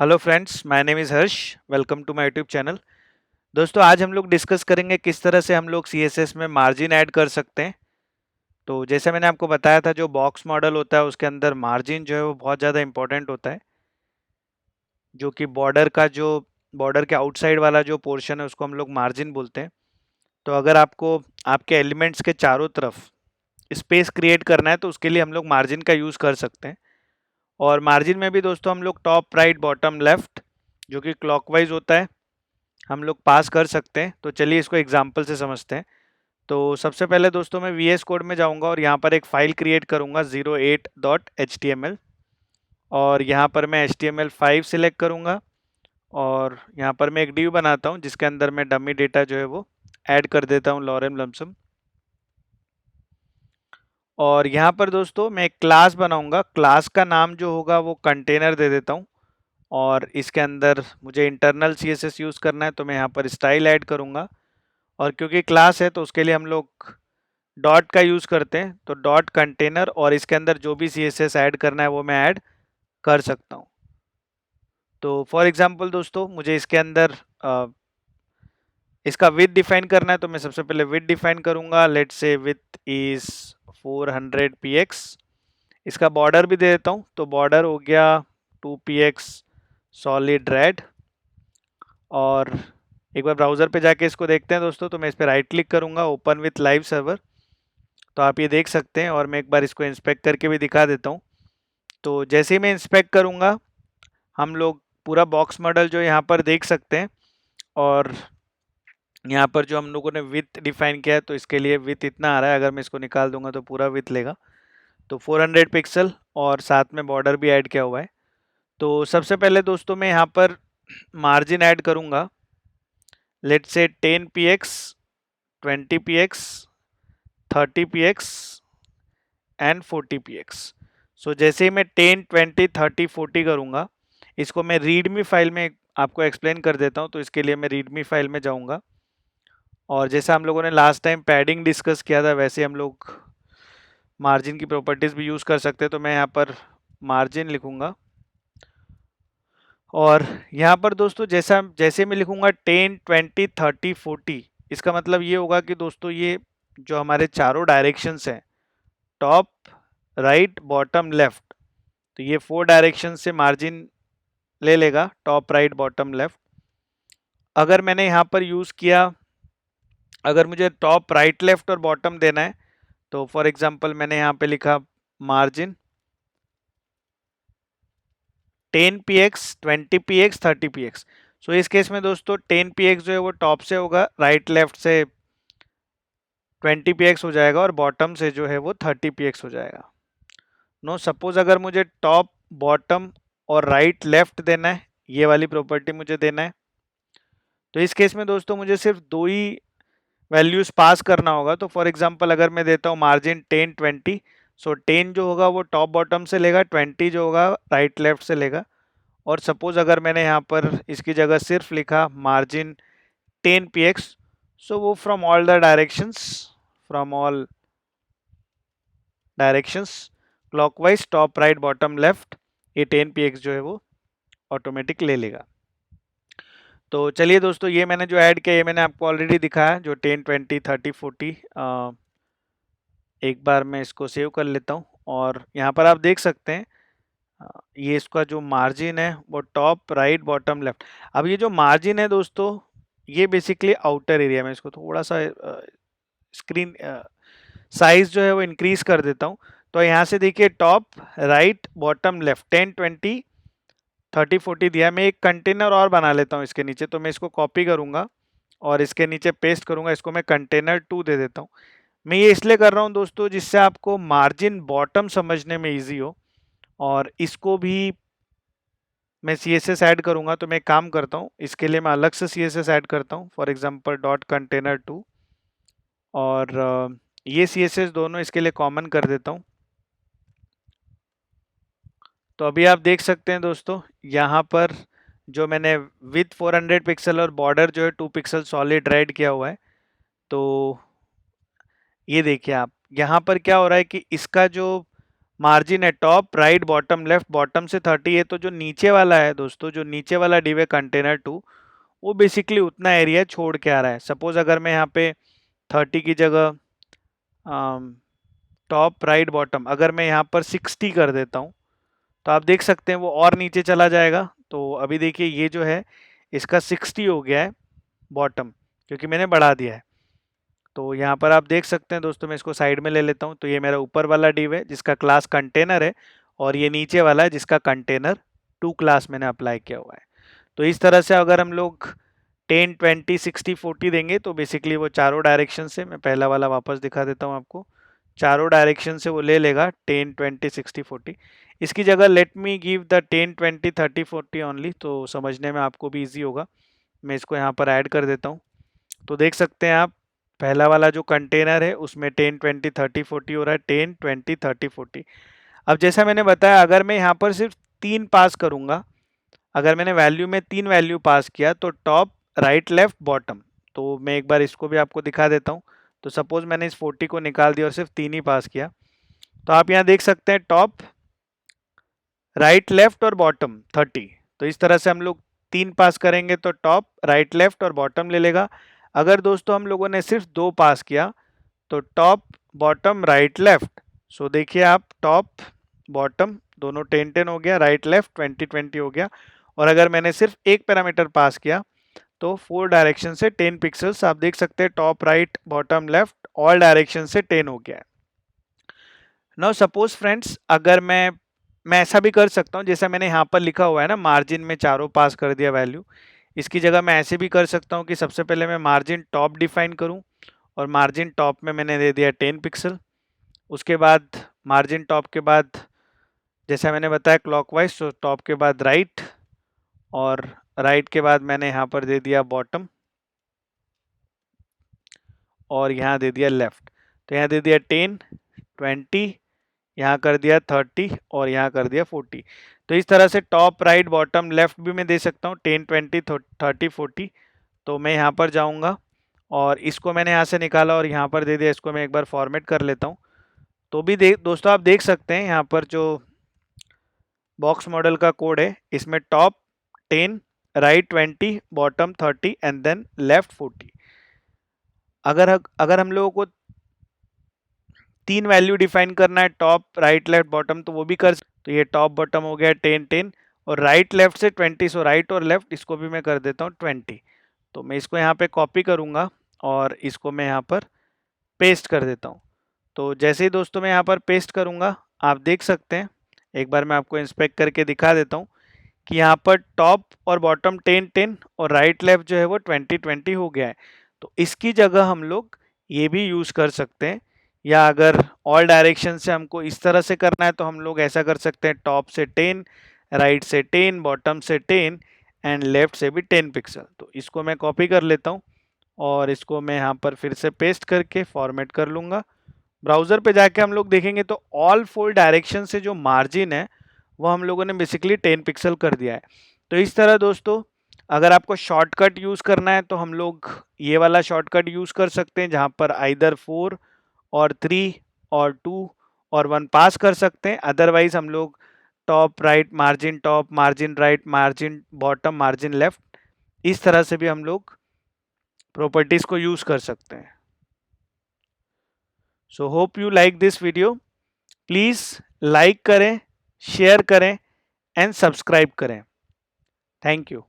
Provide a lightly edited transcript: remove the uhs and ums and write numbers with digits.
Hello friends, my name is Harsh. Welcome to my YouTube channel. दोस्तों, आज हम लोग डिस्कस करेंगे किस तरह से हम लोग सीएसएस में मार्जिन ऐड कर सकते हैं। तो जैसे मैंने आपको बताया था, जो बॉक्स मॉडल होता है उसके अंदर मार्जिन जो है वो बहुत ज़्यादा इंपॉर्टेंट होता है। जो कि बॉर्डर के आउटसाइड वाला जो पोर्शन है उसको हम लोग मार्जिन बोलते हैं। तो अगर आपको आपके एलिमेंट्स के चारों तरफ स्पेस क्रिएट करना है तो उसके लिए हम लोग मार्जिन का यूज़ कर सकते हैं। और मार्जिन में भी दोस्तों हम लोग टॉप राइट बॉटम लेफ्ट जो कि क्लॉकवाइज होता है हम लोग पास कर सकते हैं। तो चलिए इसको एग्जांपल से समझते हैं। तो सबसे पहले दोस्तों मैं वीएस कोड में जाऊंगा और यहाँ पर एक फाइल क्रिएट करूंगा 08.html। और यहाँ पर मैं HTML5 सिलेक्ट करूंगा और यहाँ पर मैं एक डिव बनाता हूँ जिसके अंदर मैं डमी डेटा जो है वो ऐड कर देता हूँ, लॉरेम लमसम। और यहाँ पर दोस्तों मैं एक क्लास बनाऊंगा। क्लास का नाम जो होगा वो कंटेनर दे देता हूँ। और इसके अंदर मुझे इंटरनल CSS यूज़ करना है तो मैं यहाँ पर स्टाइल ऐड करूँगा। और क्योंकि क्लास है तो उसके लिए हम लोग डॉट का यूज़ करते हैं, तो डॉट कंटेनर और इसके अंदर जो भी CSS ऐड करना है वो मैं ऐड कर सकता हूँ। तो फॉर एग्जांपल दोस्तों, मुझे इसके अंदर इसका विथ डिफाइन करना है तो मैं सबसे पहले विथ डिफाइन करूँगा। Let's say with is 400 px। इसका बॉर्डर भी दे देता हूँ, तो बॉर्डर हो गया 2 px सॉलिड रेड। और एक बार ब्राउज़र पे जाके इसको देखते हैं दोस्तों, तो मैं इस पर राइट क्लिक करूँगा, ओपन विथ लाइव सर्वर। तो आप ये देख सकते हैं और मैं एक बार इसको इंस्पेक्ट करके भी दिखा देता हूँ। तो जैसे ही मैं इंस्पेक्ट करूँगा, हम लोग पूरा बॉक्स मॉडल जो यहाँ पर देख सकते हैं। और यहाँ पर जो हम लोगों ने विथ डिफाइन किया है तो इसके लिए विथ इतना आ रहा है, अगर मैं इसको निकाल दूंगा तो पूरा विथ लेगा। तो 400 पिक्सल और साथ में बॉर्डर भी ऐड किया हुआ है। तो सबसे पहले दोस्तों मैं यहाँ पर मार्जिन ऐड करूँगा। Let's say 10 px, 20 px, 30 px and 40 px। सो जैसे ही मैं 10, 20, 30, 40 करूँगा, इसको मैं रीडमी फाइल में आपको एक्सप्लेन कर देता हूँ। तो इसके लिए मैं रीडमी फाइल में जाऊँगा और जैसा हम लोगों ने लास्ट टाइम पैडिंग डिस्कस किया था वैसे हम लोग मार्जिन की प्रॉपर्टीज़ भी यूज़ कर सकते हैं। तो मैं यहाँ पर मार्जिन लिखूँगा और यहाँ पर दोस्तों जैसे मैं लिखूँगा 10, 20, 30, 40, इसका मतलब ये होगा कि दोस्तों ये जो हमारे चारों डायरेक्शंस हैं, टॉप राइट बॉटम लेफ्ट, तो ये 4 डायरेक्शन से मार्जिन ले लेगा, टॉप राइट बॉटम लेफ्ट। अगर मैंने यहाँ पर यूज़ किया, अगर मुझे टॉप राइट लेफ्ट और बॉटम देना है तो फॉर एग्जांपल मैंने यहाँ पे लिखा मार्जिन 10 px, 20 px, 30 px। सो इस केस में दोस्तों 10 px जो है वो टॉप से होगा, राइट लेफ्ट से 20 px हो जाएगा और बॉटम से जो है वो 30 px हो जाएगा। नो सपोज अगर मुझे टॉप बॉटम और राइट लेफ्ट देना है, ये वाली प्रॉपर्टी मुझे देना है, तो इस केस में दोस्तों मुझे सिर्फ दो ही वैल्यूज पास करना होगा। तो फॉर एग्जांपल अगर मैं देता हूँ मार्जिन 10, 20, सो 10 जो होगा वो टॉप बॉटम से लेगा, 20 जो होगा राइट लेफ्ट से लेगा। और सपोज अगर मैंने यहाँ पर इसकी जगह सिर्फ लिखा मार्जिन 10 px, सो वो from all directions clockwise top right bottom left, ये 10 px जो है वो ऑटोमेटिक ले लेगा। तो चलिए दोस्तों, ये मैंने जो ऐड किया ये मैंने आपको ऑलरेडी दिखाया, जो 10, 20, 30, 40। एक बार मैं इसको सेव कर लेता हूँ और यहाँ पर आप देख सकते हैं ये इसका जो मार्जिन है वो टॉप राइट बॉटम लेफ्ट। अब ये जो मार्जिन है दोस्तों, ये बेसिकली आउटर एरिया में, इसको थोड़ा सा स्क्रीन साइज जो है वो इंक्रीज कर देता हूँ। तो यहाँ से देखिए टॉप राइट बॉटम लेफ्ट 10, 20, 30, 40 दिया। मैं एक कंटेनर और बना लेता हूँ इसके नीचे, तो मैं इसको कॉपी करूँगा और इसके नीचे पेस्ट करूँगा, इसको मैं कंटेनर 2 दे देता हूँ। मैं ये इसलिए कर रहा हूँ दोस्तों जिससे आपको मार्जिन बॉटम समझने में ईजी हो। और इसको भी मैं CSS ऐड करूँगा, तो मैं एक काम करता हूँ, इसके लिए मैं अलग से CSS ऐड करता हूँ, फॉर एग्जांपल डॉट कंटेनर 2। और ये CSS दोनों इसके लिए कॉमन कर देता हूँ। तो अभी आप देख सकते हैं दोस्तों, यहाँ पर जो मैंने विथ 400 पिक्सल और बॉर्डर जो है 2 पिक्सल सॉलिड रेड किया हुआ है। तो ये देखिए आप, यहाँ पर क्या हो रहा है कि इसका जो मार्जिन है top right bottom left, bottom से 30 है तो जो नीचे वाला है दोस्तों, जो नीचे वाला डिव है कंटेनर 2, वो बेसिकली उतना एरिया छोड़ के आ रहा है। सपोज अगर मैं यहाँ पे 30 की जगह टॉप राइट बॉटम अगर मैं यहाँ पर 60 कर देता हूँ, तो आप देख सकते हैं वो और नीचे चला जाएगा। तो अभी देखिए ये जो है इसका 60 हो गया है बॉटम, क्योंकि मैंने बढ़ा दिया है। तो यहाँ पर आप देख सकते हैं दोस्तों, मैं इसको साइड में ले लेता हूँ। तो ये मेरा ऊपर वाला डिव है जिसका क्लास कंटेनर है, और ये नीचे वाला है जिसका कंटेनर 2 क्लास मैंने अप्लाई किया हुआ है। तो इस तरह से अगर हम लोग 10, 20, 60, 40 देंगे तो बेसिकली वो चारों डायरेक्शन से, मैं पहला वाला वापस दिखा देता हूँ आपको, चारों डायरेक्शन से वो ले लेगा 10, 20, 60, 40। इसकी जगह let me give the 10, 20, 30, 40 only, तो समझने में आपको भी ईजी होगा। मैं इसको यहाँ पर ऐड कर देता हूँ। तो देख सकते हैं आप, पहला वाला जो कंटेनर है उसमें 10, 20, 30, 40 हो रहा है, 10, 20, 30, 40। अब जैसा मैंने बताया, अगर मैं यहाँ पर सिर्फ 3 पास करूँगा, अगर मैंने वैल्यू में 3 वैल्यू पास किया तो टॉप राइट लेफ्ट बॉटम, तो मैं एक बार इसको भी आपको दिखा देता हूँ। तो सपोज मैंने इस 40 को निकाल दिया और सिर्फ 3 ही पास किया, तो आप यहाँ देख सकते हैं टॉप राइट लेफ्ट और बॉटम 30। तो इस तरह से हम लोग 3 पास करेंगे तो टॉप राइट लेफ्ट और बॉटम ले लेगा। अगर दोस्तों हम लोगों ने सिर्फ 2 पास किया तो टॉप बॉटम राइट लेफ्ट। सो देखिए आप, टॉप बॉटम दोनों 10, 10 हो गया, राइट लेफ्ट 20, 20 हो गया। और अगर मैंने सिर्फ एक पैरामीटर पास किया तो 4 डायरेक्शन से 10 पिक्सल्स, आप देख सकते हैं top right bottom left all direction से 10 हो गया है। नाउ सपोज फ्रेंड्स, अगर मैं ऐसा भी कर सकता हूँ जैसा मैंने यहाँ पर लिखा हुआ है ना, मार्जिन में चारों पास कर दिया वैल्यू। इसकी जगह मैं ऐसे भी कर सकता हूँ कि सबसे पहले मैं मार्जिन टॉप डिफाइन करूँ, और मार्जिन टॉप में मैंने दे दिया 10 पिक्सल। उसके बाद मार्जिन टॉप के बाद जैसा मैंने बताया क्लॉकवाइज, तो टॉप के बाद राइट, और राइट के बाद मैंने यहाँ पर दे दिया बॉटम, और यहाँ दे दिया लेफ्ट। तो यहाँ दे दिया 10, 20, यहाँ कर दिया 30, और यहाँ कर दिया 40। तो इस तरह से टॉप राइट बॉटम लेफ्ट भी मैं दे सकता हूँ, 10, 20, 30, 40। तो मैं यहाँ पर जाऊँगा और इसको मैंने यहाँ से निकाला और यहाँ पर दे दिया। इसको मैं एक बार फॉर्मेट कर लेता हूँ। तो भी दोस्तों आप देख सकते हैं यहाँ पर जो बॉक्स मॉडल का कोड है, इसमें top 10, right 20, bottom 30 and then left 40। अगर हम लोगों को 3 वैल्यू डिफाइन करना है, टॉप राइट लेफ्ट बॉटम, तो वो भी कर सकते। तो ये टॉप बॉटम हो गया 10, 10, और राइट लेफ्ट से 20। सो राइट और लेफ्ट इसको भी मैं कर देता हूँ 20। तो मैं इसको यहाँ पे कॉपी करूँगा और इसको मैं यहाँ पर पेस्ट कर देता हूँ। तो जैसे ही दोस्तों मैं यहाँ पर पेस्ट करूँगा, आप देख सकते हैं, एक बार मैं आपको इंस्पेक्ट करके दिखा देता हूँ कि यहाँ पर टॉप और बॉटम 10, 10 और राइट लेफ्ट जो है वो 20, 20 हो गया है। तो इसकी जगह हम लोग ये भी यूज़ कर सकते हैं, या अगर ऑल डायरेक्शन से हमको इस तरह से करना है तो हम लोग ऐसा कर सकते हैं, टॉप से 10, राइट से 10, बॉटम से 10 एंड लेफ्ट से भी 10 पिक्सल। तो इसको मैं कॉपी कर लेता हूँ और इसको मैं यहाँ पर फिर से पेस्ट करके फॉर्मेट कर लूँगा। ब्राउज़र पे जाके हम लोग देखेंगे तो ऑल 4 डायरेक्शन से जो मार्जिन है वो हम लोगों ने बेसिकली 10 पिक्सल कर दिया है। तो इस तरह दोस्तों, अगर आपको शॉर्टकट यूज़ करना है तो हम लोग ये वाला शॉर्टकट यूज़ कर सकते हैं, जहाँ पर आइदर 4 और 3 और 2 और 1 पास कर सकते हैं। अदरवाइज हम लोग top margin right, margin bottom, margin left, इस तरह से भी हम लोग प्रॉपर्टीज़ को यूज़ कर सकते हैं। So hope you like this video. Please like करें, शेयर करें एंड सब्सक्राइब करें। Thank you.